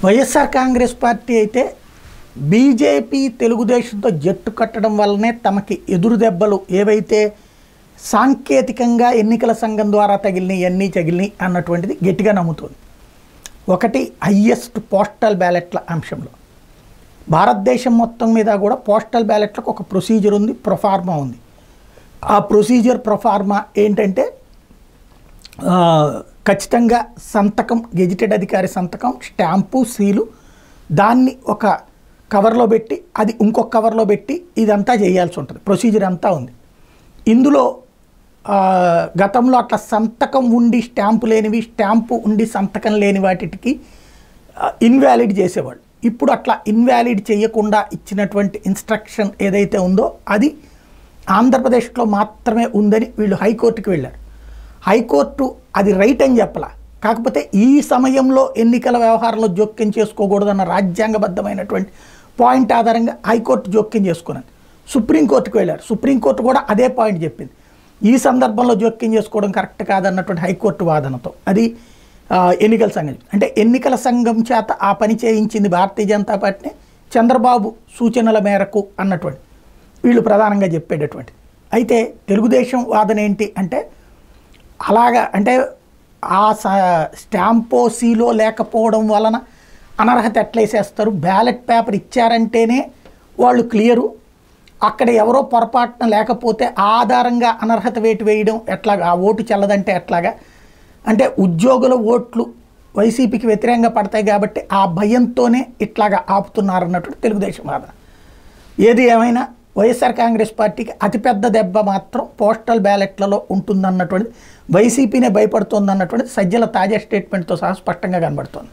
YSR Congress party అయితే BJP తెలుగుదేశంతో జట్టు కట్టడం వల్లనే తమకి ఎదురు దెబ్బలు ఏవైతే సాంకేతికంగా ఎన్నికల సంఘం ద్వారా తగిలినాయి తగిలినాయి అన్నటువంటిది గట్టిగా నమ్ముతుంది. ఒకటి హయ్యెస్ట్ పోస్టల్ బ్యాలెట్ల అంశంలో భారతదేశం మొత్తం మీద కూడా పోస్టల్ బ్యాలెట్లకు ఒక ప్రొసీజర్ ఉంది, ప్రొఫార్మా ఉంది. ఆ ప్రొసీజర్ ప్రొఫార్మా ఏంటంటే ఖచ్చితంగా సంతకం, గెజిటెడ్ అధికారి సంతకం, స్టాంపు, సీలు, దాన్ని ఒక కవర్లో పెట్టి అది ఇంకొక కవర్లో పెట్టి ఇదంతా చేయాల్సి ఉంటుంది. ప్రొసీజర్ అంతా ఉంది. ఇందులో గతంలో అట్లా సంతకం ఉండి స్టాంపు లేనివి, స్టాంపు ఉండి సంతకం లేని వాటికి ఇన్వాలిడ్ చేసేవాళ్ళు. ఇప్పుడు అట్లా ఇన్వాలిడ్ చేయకుండా ఇచ్చినటువంటి ఇన్స్ట్రక్షన్ ఏదైతే ఉందో అది ఆంధ్రప్రదేశ్లో మాత్రమే ఉందని వీళ్ళు హైకోర్టుకి వెళ్ళారు. హైకోర్టు అది రైట్ అని చెప్పలా, కాకపోతే ఈ సమయంలో ఎన్నికల వ్యవహారంలో జోక్యం చేసుకోకూడదన్న రాజ్యాంగబద్ధమైనటువంటి పాయింట్ ఆధారంగా హైకోర్టు జోక్యం చేసుకున్నది. సుప్రీంకోర్టుకు వెళ్ళారు. సుప్రీంకోర్టు కూడా అదే పాయింట్ చెప్పింది. ఈ సందర్భంలో జోక్యం చేసుకోవడం కరెక్ట్ కాదన్నటువంటి హైకోర్టు వాదనతో అది ఎన్నికల సంఘం, అంటే ఎన్నికల సంఘం చేత ఆ పని చేయించింది భారతీయ జనతా పార్టీని, చంద్రబాబు సూచనల మేరకు అన్నటువంటి వీళ్ళు ప్రధానంగా చెప్పేటటువంటి. అయితే తెలుగుదేశం వాదన ఏంటి అంటే అలాగా, అంటే ఆ స్టాంపో సీలో లేకపోవడం వలన అనర్హత ఎట్లేసేస్తారు, బ్యాలెట్ పేపర్ ఇచ్చారంటేనే వాళ్ళు క్లియరు, అక్కడ ఎవరో పొరపాటున లేకపోతే ఆధారంగా అనర్హత వేటు వేయడం ఎట్లాగా, ఆ ఓటు చెల్లదంటే ఎట్లాగా, అంటే ఉద్యోగుల ఓట్లు వైసీపీకి వ్యతిరేకంగా పడతాయి కాబట్టి ఆ భయంతోనే ఇట్లాగా ఆపుతున్నారన్నట్టు తెలుగుదేశం వాదన. ఏది ఏమైనా వైఎస్ఆర్ కాంగ్రెస్ పార్టీకి అతిపెద్ద దెబ్బ మాత్రం పోస్టల్ బ్యాలెట్లలో ఉంటుందన్నటువంటిది, వైసీపీనే భయపడుతుందన్నటువంటిది సజ్జల తాజా స్టేట్మెంట్తో సహా స్పష్టంగా కనబడుతోంది.